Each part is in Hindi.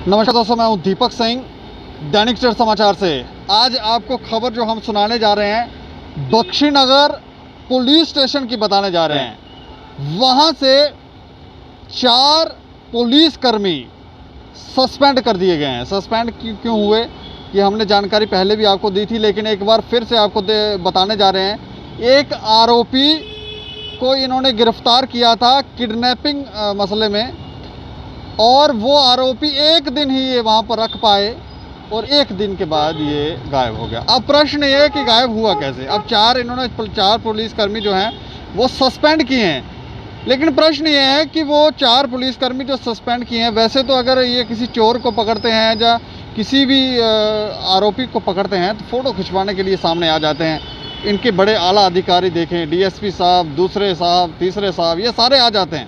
नमस्कार दोस्तों, मैं हूं दीपक सिंह, दैनिक स्टेट समाचार से। आज आपको खबर जो हम सुनाने जा रहे हैं बख्शीनगर पुलिस स्टेशन की बताने जा रहे हैं। वहां से 4 पुलिसकर्मी सस्पेंड कर दिए गए हैं। सस्पेंड क्यों हुए ये हमने जानकारी पहले भी आपको दी थी, लेकिन एक बार फिर से आपको बताने जा रहे हैं। एक आरोपी को इन्होंने गिरफ्तार किया था किडनैपिंग मसले में, और वो आरोपी एक दिन ही ये वहाँ पर रख पाए और एक दिन के बाद ये गायब हो गया। अब प्रश्न ये है कि गायब हुआ कैसे। अब 4 पुलिसकर्मी जो हैं वो सस्पेंड किए हैं, लेकिन प्रश्न ये है कि वो 4 पुलिसकर्मी जो सस्पेंड किए हैं, वैसे तो अगर ये किसी चोर को पकड़ते हैं या किसी भी आरोपी को पकड़ते हैं तो फ़ोटो खिंचवाने के लिए सामने आ जाते हैं। इनके बड़े आला अधिकारी देखें, डीएसपी साहब, दूसरे साहब, तीसरे साहब, ये सारे आ जाते हैं,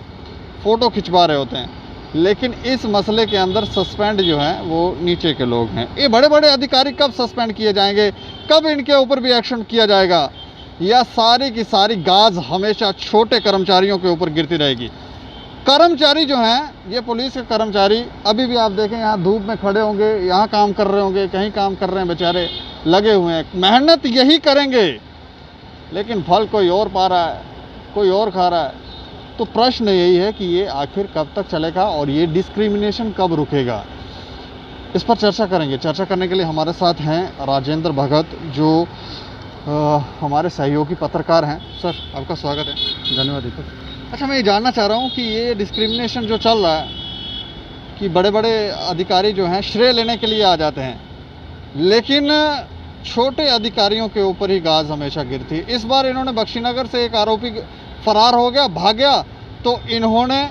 फ़ोटो खिंचवा रहे होते हैं। लेकिन इस मसले के अंदर सस्पेंड जो हैं वो नीचे के लोग हैं। ये बड़े बड़े अधिकारी कब सस्पेंड किए जाएंगे, कब इनके ऊपर भी एक्शन किया जाएगा, या सारी की सारी गाज हमेशा छोटे कर्मचारियों के ऊपर गिरती रहेगी। कर्मचारी जो हैं, ये पुलिस के कर्मचारी अभी भी आप देखें यहाँ धूप में खड़े होंगे, यहाँ काम कर रहे होंगे, कहीं काम कर रहे हैं, बेचारे लगे हुए हैं, मेहनत यही करेंगे, लेकिन फल कोई और पा रहा है, कोई और खा रहा है। तो प्रश्न यही है कि ये आखिर कब तक चलेगा और ये डिस्क्रिमिनेशन कब रुकेगा। इस पर चर्चा करेंगे। चर्चा करने के लिए हमारे साथ हैं राजेंद्र भगत, जो हमारे सहयोगी पत्रकार हैं। सर, आपका स्वागत है। धन्यवाद दीपक। अच्छा, मैं ये जानना चाह रहा हूँ कि ये डिस्क्रिमिनेशन जो चल रहा है कि बड़े बड़े अधिकारी जो हैं श्रेय लेने के लिए आ जाते हैं, लेकिन छोटे अधिकारियों के ऊपर ही गाज हमेशा गिरती है। इस बार इन्होंने बख्शीनगर से एक आरोपी फरार हो गया, भाग गया, तो इन्होंने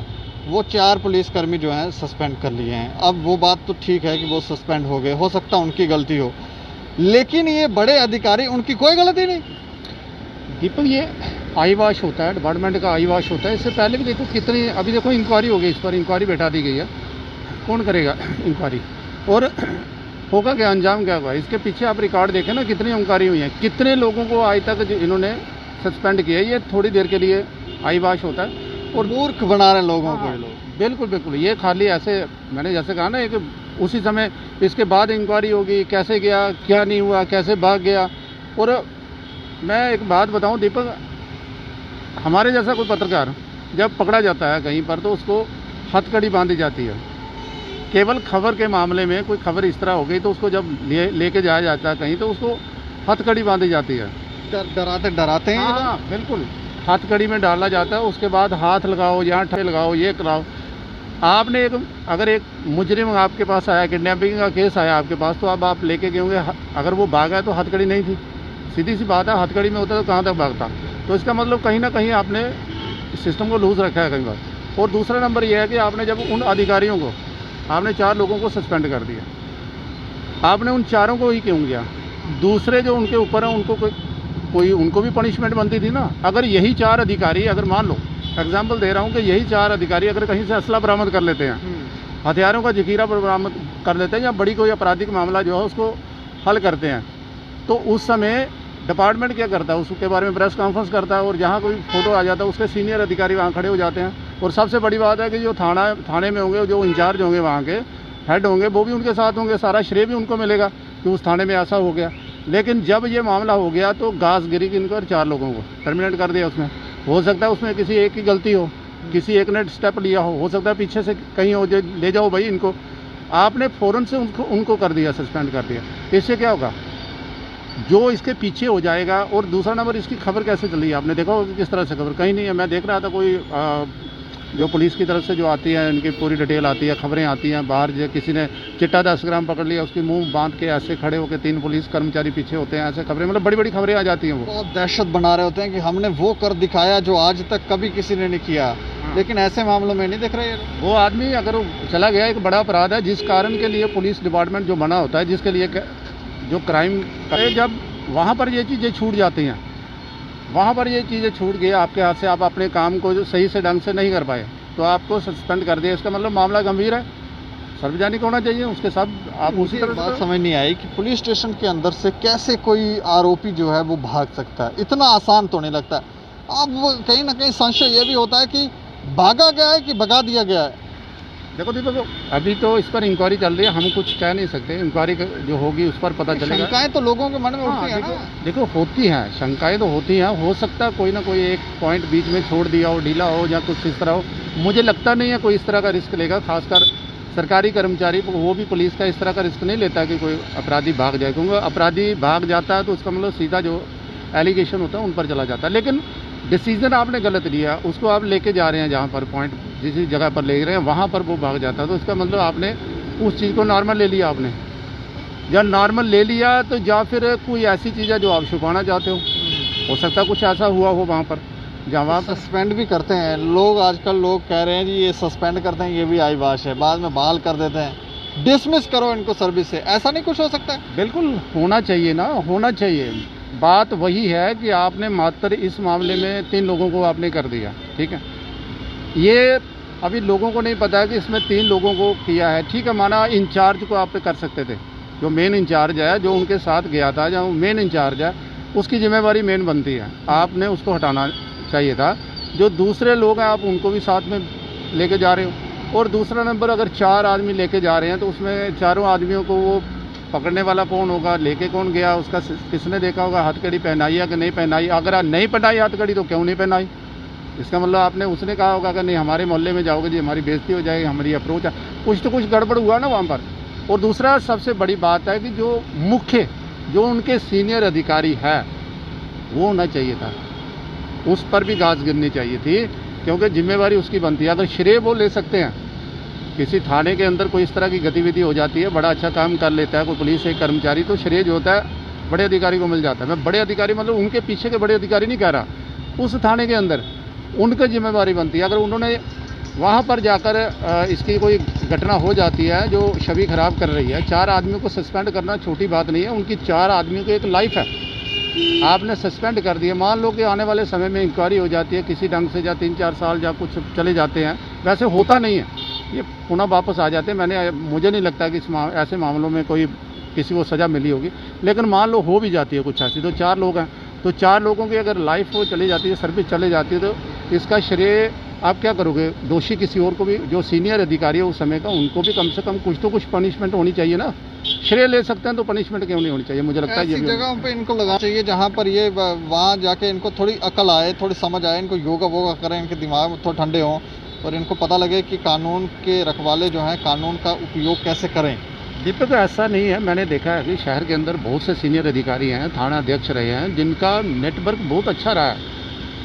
वो 4 पुलिसकर्मी जो हैं सस्पेंड कर लिए हैं। अब वो बात तो ठीक है कि वो सस्पेंड हो गए, हो सकता है उनकी गलती हो, लेकिन ये बड़े अधिकारी, उनकी कोई गलती नहीं। दीपक, ये आई वॉश होता है, डिपार्टमेंट का आई वॉश होता है। इससे पहले भी देखो कितनी, अभी देखो इंक्वायरी हो गई, इस पर इंक्वायरी बैठा दी गई है। कौन करेगा इंक्वायरी, और होगा क्या, अंजाम क्या होगा? इसके पीछे आप रिकॉर्ड देखें ना, कितनी इंक्वायरी हुई है, कितने लोगों को आज तक इन्होंने सस्पेंड किया। ये थोड़ी देर के लिए आई वॉश होता है और मूर्ख बना रहे लोगों को ये लोग। बिल्कुल बिल्कुल, ये खाली ऐसे, मैंने जैसे कहा ना, एक उसी समय इसके बाद इंक्वायरी होगी, कैसे गया, क्या नहीं हुआ, कैसे भाग गया। और मैं एक बात बताऊं दीपक, हमारे जैसा कोई पत्रकार जब पकड़ा जाता है कहीं पर तो उसको हथकड़ी बांधी जाती है। केवल खबर के मामले में कोई खबर इस तरह हो गई तो उसको जब लेके जाया जाता है कहीं तो उसको हथकड़ी बांधी जाती है। डराते हैं। हाँ बिल्कुल, हथकड़ी में डाला जाता है। उसके बाद हाथ लगाओ, यहाँ ठे लगाओ, ये कराओ। आपने अगर एक मुजरिम आपके पास आया, किडनैपिंग का केस आया आपके पास, तो अब आप लेके गए होंगे, अगर वो भागा है तो हथकड़ी नहीं थी। सीधी सी बात है, हथकड़ी में होता तो कहाँ तक भागता। तो इसका मतलब कहीं ना कहीं आपने सिस्टम को लूज़ रखा है कई बार। और दूसरा नंबर यह है कि आपने जब उन अधिकारियों को, आपने 4 लोगों को सस्पेंड कर दिया, आपने उन 4 को ही क्यों किया? दूसरे जो उनके ऊपर हैं उनको कोई उनको भी पनिशमेंट बनती थी ना। अगर यही 4 अधिकारी, अगर मान लो एग्जाम्पल दे रहा हूँ कि यही 4 अधिकारी अगर कहीं से असला बरामद कर लेते हैं, हथियारों का जखीरा बरामद कर लेते हैं, या बड़ी कोई आपराधिक मामला जो है उसको हल करते हैं, तो उस समय डिपार्टमेंट क्या करता है, उसके बारे में प्रेस कॉन्फ्रेंस करता है, और जहाँ कोई फोटो आ जाता है उसके सीनियर अधिकारी वहाँ खड़े हो जाते हैं। और सबसे बड़ी बात है कि जो थाने में होंगे, जो इंचार्ज होंगे, वहाँ के हेड होंगे, वो भी उनके साथ होंगे, सारा श्रेय भी उनको मिलेगा कि उस थाने में ऐसा हो गया। लेकिन जब ये मामला हो गया तो गाज गिरी कि इनको 4 लोगों को टर्मिनेट कर दिया। उसमें हो सकता है उसमें किसी एक की गलती हो, किसी एक ने स्टेप लिया हो सकता है पीछे से कहीं हो, ले जाओ भाई इनको। आपने फ़ौरन से उनको कर दिया, सस्पेंड कर दिया। इससे क्या होगा, जो इसके पीछे हो जाएगा। और दूसरा नंबर, इसकी खबर कैसे चली है आपने देखा होगा, किस तरह से खबर कहीं नहीं है। मैं देख रहा था कोई जो पुलिस की तरफ से जो आती है, इनकी पूरी डिटेल आती है, खबरें आती हैं बाहर, जो किसी ने चिट्टा 10 ग्राम पकड़ लिया, उसकी मुंह बांध के ऐसे खड़े होकर 3 पुलिस कर्मचारी पीछे होते हैं, ऐसे खबरें, मतलब बड़ी बड़ी खबरें आ जाती हैं। वो बहुत दहशत बना रहे होते हैं कि हमने वो कर दिखाया जो आज तक कभी किसी ने नहीं किया। लेकिन ऐसे मामलों में नहीं दिख रहे। वो आदमी अगर चला गया, एक बड़ा अपराध है, जिस कारण के लिए पुलिस डिपार्टमेंट जो बना होता है, जिसके लिए जो क्राइम करे, जब वहाँ पर ये चीज़ें छूट जाती हैं, वहाँ पर ये चीज़ें छूट गई आपके हाथ से, आप अपने काम को जो सही से ढंग से नहीं कर पाए तो आपको सस्पेंड कर दिया। इसका मतलब मामला गंभीर है, सार्वजनिक होना चाहिए उसके साथ। आप उसी तरह बात समझ नहीं आई कि पुलिस स्टेशन के अंदर से कैसे कोई आरोपी जो है वो भाग सकता है। इतना आसान तो नहीं लगता। अब कहीं ना कहीं संशय ये भी होता है कि भागा गया है कि भगा दिया गया है। देखो दीपक, अभी तो इस पर इंक्वायरी चल रही है, हम कुछ कह नहीं सकते। इंक्वायरी जो होगी उस पर पता चलेगा। शंकाएं तो लोगों के मन में हाँ, उठती है ना। देखो होती हैं शंकाएं, तो होती हैं। हो सकता है कोई ना कोई एक पॉइंट बीच में छोड़ दिया हो, ढीला हो या कुछ इस तरह हो। मुझे लगता नहीं है कोई इस तरह का रिस्क लेगा, खासकर सरकारी कर्मचारी, वो भी पुलिस का इस तरह का रिस्क नहीं लेता कि कोई अपराधी भाग जाए, क्योंकि अपराधी भाग जाता है तो उसका मतलब सीधा जो एलिगेशन होता है उन पर चला जाता है। लेकिन डिसीजन आपने गलत लिया, उसको आप लेके जा रहे हैं जहाँ पर पॉइंट, जिस जगह पर ले रहे हैं वहाँ पर वो भाग जाता है, तो इसका मतलब आपने उस चीज़ को नॉर्मल ले लिया। आपने जब नॉर्मल ले लिया तो या फिर कोई ऐसी चीज़ है जो आप छुपाना चाहते हो सकता है कुछ ऐसा हुआ हो वहाँ पर, जहाँ पर सस्पेंड भी करते हैं लोग। आजकल लोग कह रहे हैं जी ये सस्पेंड करते हैं, ये भी आई बात है, बाद में बहाल कर देते हैं। डिसमिस करो इनको सर्विस से, ऐसा नहीं कुछ हो सकता है? बिल्कुल होना चाहिए ना, होना चाहिए। बात वही है कि आपने मात्र इस मामले में 3 लोगों को आपने कर दिया, ठीक है। ये अभी लोगों को नहीं पता है कि इसमें 3 लोगों को किया है, ठीक है। माना इंचार्ज को आप कर सकते थे, जो मेन इंचार्ज है, जो उनके साथ गया था, जो मेन इंचार्ज है, उसकी जिम्मेवारी मेन बनती है, आपने उसको हटाना चाहिए था। जो दूसरे लोग हैं आप उनको भी साथ में लेके जा रहे हो। और दूसरा नंबर, अगर 4 आदमी लेके जा रहे हैं तो उसमें चारों आदमियों को वो पकड़ने वाला कौन होगा, लेके कौन गया, उसका किसने देखा होगा, हथकड़ी पहनाई है कि नहीं पहनाई। अगर नहीं पहनाई हथकड़ी तो क्यों नहीं पहनाई, इसका मतलब आपने उसने कहा होगा कि नहीं हमारे मोहल्ले में जाओगे जी हमारी बेइज्जती हो जाएगी, हमारी अप्रोच है, कुछ तो कुछ गड़बड़ हुआ ना वहाँ पर। और दूसरा सबसे बड़ी बात है कि जो मुख्य, जो उनके सीनियर अधिकारी है वो होना चाहिए था, उस पर भी घास गिरनी चाहिए थी, क्योंकि जिम्मेवारी उसकी बनती है। अगर श्रेय वो ले सकते हैं, किसी थाने के अंदर कोई इस तरह की गतिविधि हो जाती है, बड़ा अच्छा काम कर लेता है कोई पुलिस एक कर्मचारी, तो श्रेय जो होता है बड़े अधिकारी को मिल जाता है। मैं बड़े अधिकारी मतलब उनके पीछे के बड़े अधिकारी नहीं कह रहा, उस थाने के अंदर उनकी जिम्मेवारी बनती है। अगर उन्होंने वहाँ पर जाकर इसकी कोई घटना हो जाती है जो छवि खराब कर रही है, 4 आदमियों को सस्पेंड करना छोटी बात नहीं है, उनकी 4 आदमियों की एक लाइफ है, आपने सस्पेंड कर दिया। मान लो कि आने वाले समय में इंक्वायरी हो जाती है किसी ढंग से, या 3-4 साल या कुछ चले जाते हैं, वैसे होता नहीं है, ये पुनः वापस आ जाते हैं। मुझे नहीं लगता कि ऐसे मामलों में कोई किसी को सज़ा मिली होगी। लेकिन मान लो हो भी जाती है कुछ ऐसी, तो 4 लोग हैं, तो 4 लोगों की अगर लाइफ वो चली जाती है, सर्विस चले जाती है, तो इसका श्रेय आप क्या करोगे? दोषी किसी और को भी, जो सीनियर अधिकारी है उस समय का, उनको भी कम से कम कुछ तो कुछ पनिशमेंट होनी चाहिए ना। श्रेय ले सकते हैं तो पनिशमेंट क्यों नहीं होनी चाहिए? मुझे लगता है ये ऐसी जगहों पे इनको लगाना चाहिए जहाँ पर ये वहाँ जाके इनको थोड़ी अकल आए, थोड़ी समझ आए, इनको योगा वोगा करें, इनके दिमाग में थोड़े ठंडे हों और इनको पता लगे कि कानून के रखवाले जो हैं कानून का उपयोग कैसे करें। दीपक, ऐसा नहीं है, मैंने देखा है कि शहर के अंदर बहुत से सीनियर अधिकारी हैं, थाना अध्यक्ष रहे हैं, जिनका नेटवर्क बहुत अच्छा रहा है,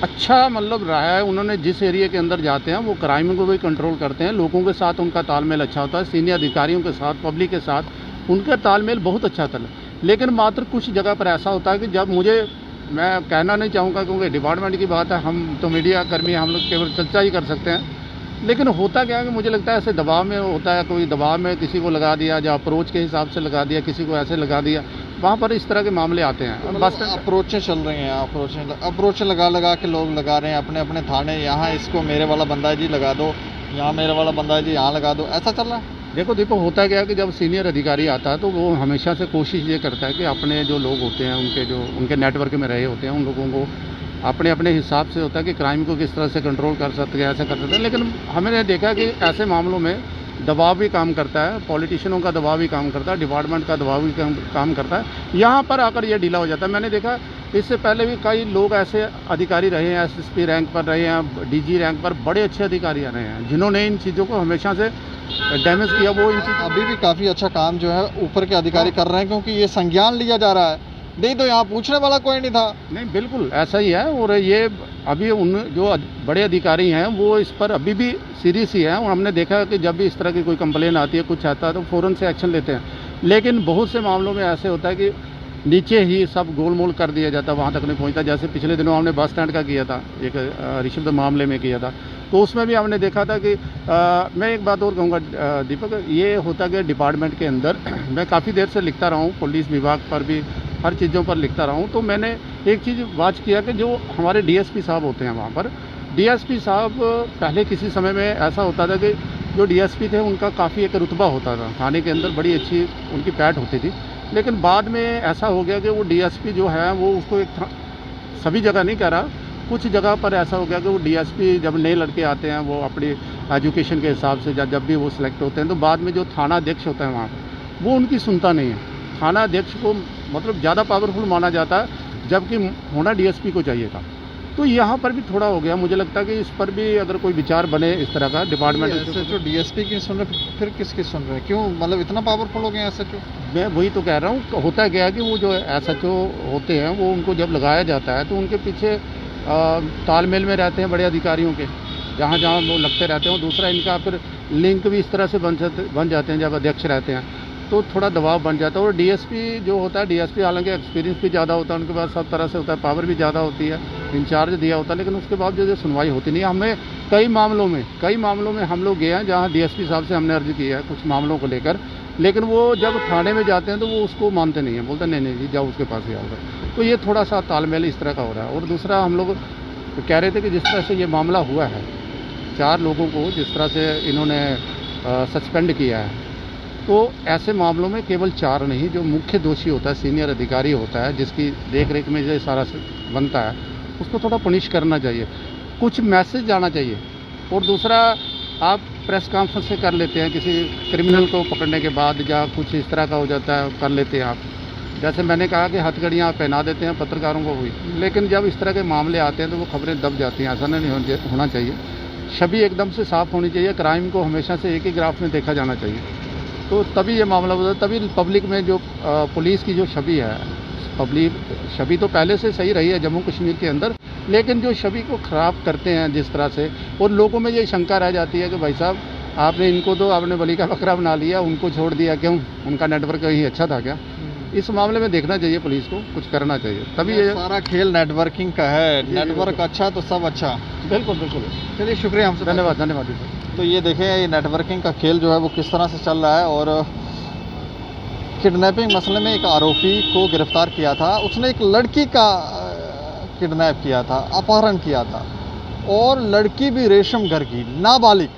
अच्छा मतलब रहा है। उन्होंने जिस एरिया के अंदर जाते हैं वो क्राइम को भी कंट्रोल करते हैं, लोगों के साथ उनका तालमेल अच्छा होता है, सीनियर अधिकारियों के साथ, पब्लिक के साथ उनका तालमेल बहुत अच्छा था। लेकिन मात्र कुछ जगह पर ऐसा होता है कि जब मैं कहना नहीं चाहूँगा क्योंकि डिपार्टमेंट की बात है, हम तो मीडिया कर्मी, हम लोग केवल चर्चा ही कर सकते हैं। लेकिन होता क्या है कि मुझे लगता है ऐसे दबाव में होता है, कोई दबाव में किसी को लगा दिया, या अप्रोच के हिसाब से लगा दिया, किसी को ऐसे लगा दिया, वहाँ पर इस तरह के मामले आते हैं। बस अप्रोचें चल रही हैं, अप्रोचें लगा के लोग लगा रहे हैं अपने अपने थाने, यहाँ इसको मेरे वाला बंदा है जी लगा दो, यहाँ मेरे वाला बंदा है जी यहाँ लगा दो, ऐसा चल रहा है। देखो दीपक, होता क्या है कि जब सीनियर अधिकारी आता है तो वो हमेशा से कोशिश ये करता है कि अपने जो लोग होते हैं, उनके नेटवर्क में रहे होते हैं, उन लोगों को अपने अपने हिसाब से होता है कि क्राइम को किस तरह से कंट्रोल कर सकते हैं, ऐसा कर सकते हैं। लेकिन हमने देखा कि ऐसे मामलों में दबाव भी काम करता है, पॉलिटिशियनों का दबाव भी काम करता है, डिपार्टमेंट का दबाव भी काम करता है, यहाँ पर आकर ये ढीला हो जाता है। मैंने देखा इससे पहले भी कई लोग ऐसे अधिकारी रहे हैं, SSP रैंक पर रहे हैं, DG रैंक पर बड़े अच्छे अधिकारी रहे हैं, जिन्होंने इन चीज़ों को हमेशा से डैमेज किया। वो इन चीज़ों अभी भी काफ़ी अच्छा काम जो है ऊपर के अधिकारी कर रहे हैं, क्योंकि ये संज्ञान लिया जा रहा है, नहीं तो यहाँ पूछने वाला कोई नहीं था। नहीं, बिल्कुल ऐसा ही है। और ये अभी उन जो बड़े अधिकारी हैं वो इस पर अभी भी सीरियस ही हैं, और हमने देखा कि जब भी इस तरह की कोई कंप्लेन आती है, कुछ आता है, तो फ़ौरन से एक्शन लेते हैं। लेकिन बहुत से मामलों में ऐसे होता है कि नीचे ही सब गोलमोल कर दिया जाता है, वहाँ तक नहीं पहुँचता। जैसे पिछले दिनों हमने बस स्टैंड का किया था, एक रिश्वत मामले में किया था, तो उसमें भी हमने देखा था कि मैं एक बात और कहूँगा दीपक, ये होता कि डिपार्टमेंट के अंदर मैं काफ़ी देर से लिखता रहा हूँ, पुलिस विभाग पर भी हर चीज़ों पर लिखता रहा हूँ, तो मैंने एक चीज़ वाच किया कि जो हमारे DSP साहब होते हैं वहाँ पर, DSP साहब पहले किसी समय में ऐसा होता था कि जो DSP थे उनका काफ़ी एक रुतबा होता था थाने के अंदर, बड़ी अच्छी उनकी पैठ होती थी। लेकिन बाद में ऐसा हो गया कि वो DSP जो है वो उसको एक सभी जगह नहीं कह रहा, कुछ जगह पर ऐसा हो गया कि वो DSP जब नए लड़के आते हैं वो अपनी एजुकेशन के हिसाब से जब भी वो सिलेक्ट होते हैं, तो बाद में जो थाना अध्यक्ष होता है वहाँ पर, वो उनकी सुनता नहीं है। थाना अध्यक्ष को मतलब ज़्यादा पावरफुल माना जाता है, जबकि होना डीएसपी को चाहिए था। तो यहाँ पर भी थोड़ा हो गया। मुझे लगता है कि इस पर भी अगर कोई विचार बने इस तरह का डिपार्टमेंट। एसएचओ डीएसपी की सुन रहे, फिर किसकी सुन रहे हैं? क्यों मतलब इतना पावरफुल हो गए एसएचओ? मैं वही तो कह रहा हूँ, होता क्या है कि वो जो एसएचओ होते हैं, वो उनको जब लगाया जाता है तो उनके पीछे तालमेल में रहते हैं बड़े अधिकारियों के, जहाँ जहाँ वो लगते रहते हैं। दूसरा, इनका फिर लिंक भी इस तरह से बन जाते हैं जब अध्यक्ष रहते हैं, तो थोड़ा दबाव बन जाता है। और डीएसपी जो होता है, डीएसपी हालांकि एक्सपीरियंस भी ज़्यादा होता है, उनके पास सब तरह से होता है, पावर भी ज़्यादा होती है, इंचार्ज दिया होता है, लेकिन उसके बाद जो सुनवाई होती नहीं है। हमें कई मामलों में हम लोग गए हैं जहाँ डीएसपी साहब से हमने अर्जी की है कुछ मामलों को लेकर, लेकिन वो जब थाने में जाते हैं तो वो उसको मानते नहीं हैं, बोलते नहीं जी जाओ उसके पास ही आओगे। तो ये थोड़ा सा तालमेल इस तरह का हो रहा है। और दूसरा, हम लोग कह रहे थे कि जिस तरह से ये मामला हुआ है, 4 लोगों को जिस तरह से इन्होंने सस्पेंड किया है, तो ऐसे मामलों में केवल 4 नहीं, जो मुख्य दोषी होता है, सीनियर अधिकारी होता है, जिसकी देख रेख में ये सारा बनता है, उसको थोड़ा पनिश करना चाहिए, कुछ मैसेज जाना चाहिए। और दूसरा, आप प्रेस कॉन्फ्रेंस से कर लेते हैं किसी क्रिमिनल को पकड़ने के बाद, या कुछ इस तरह का हो जाता है, कर लेते हैं आप। जैसे मैंने कहा कि हथकड़ियाँ पहना देते हैं पत्रकारों को हुई, लेकिन जब इस तरह के मामले आते हैं तो वो खबरें दब जाती हैं। ऐसा नहीं होना चाहिए। छवि एकदम से साफ होनी चाहिए। क्राइम को हमेशा से एक ही ग्राफ में देखा जाना चाहिए, तो तभी ये मामला होता है। तभी पब्लिक में जो पुलिस की जो छवि है, पब्लिक छवि तो पहले से सही रही है जम्मू कश्मीर के अंदर, लेकिन जो छवि को ख़राब करते हैं जिस तरह से, और लोगों में ये शंका रह जाती है कि भाई साहब, आपने इनको तो आपने बलि का बकरा बना लिया, उनको छोड़ दिया क्यों? उनका नेटवर्क कहीं अच्छा था क्या? इस मामले में देखना चाहिए पुलिस को, कुछ करना चाहिए, तभी ये सारा खेल नेटवर्किंग का है। नेटवर्क अच्छा तो सब अच्छा। बिल्कुल बिल्कुल। चलिए, शुक्रिया हमसे। धन्यवाद जी। तो ये देखें, ये नेटवर्किंग का खेल जो है वो किस तरह से चल रहा है। और किडनैपिंग मसले में एक आरोपी को गिरफ्तार किया था, उसने एक लड़की का किडनैप किया था, अपहरण किया था, और लड़की भी रेशम घर की, नाबालिग।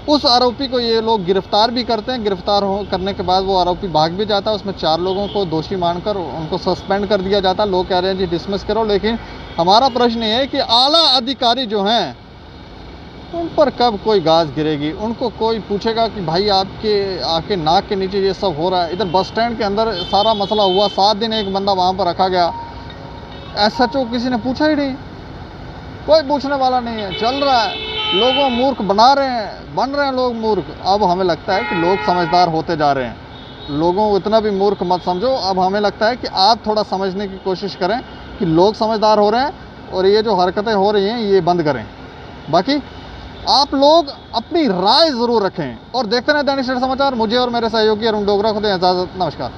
उस आरोपी को ये लोग गिरफ्तार भी करते हैं। गिरफ्तार करने के बाद वो आरोपी भाग भी जाता है। उसमें 4 लोगों को दोषी मानकर उनको सस्पेंड कर दिया जाता है। लोग कह रहे हैं जी डिसमिस करो, लेकिन हमारा प्रश्न ये है कि आला अधिकारी जो हैं, उन पर कब कोई गाज गिरेगी? उनको कोई पूछेगा कि भाई आपके नाक के नीचे ये सब हो रहा है? इधर बस स्टैंड के अंदर सारा मसला हुआ, 7 दिन एक बंदा वहाँ पर रखा गया, एसएचओ किसी ने पूछा ही नहीं, कोई पूछने वाला नहीं है, चल रहा है। लोगों मूर्ख बन रहे हैं लोग मूर्ख। अब हमें लगता है कि लोग समझदार होते जा रहे हैं। लोगों को इतना भी मूर्ख मत समझो। अब हमें लगता है कि आप थोड़ा समझने की कोशिश करें कि लोग समझदार हो रहे हैं, और ये जो हरकतें हो रही हैं ये बंद करें। बाकी आप लोग अपनी राय ज़रूर रखें और देखते रहें दैनिक सवेरा समाचार। मुझे और मेरे सहयोगी अरुण डोगरा को दें इजाज़त। नमस्कार।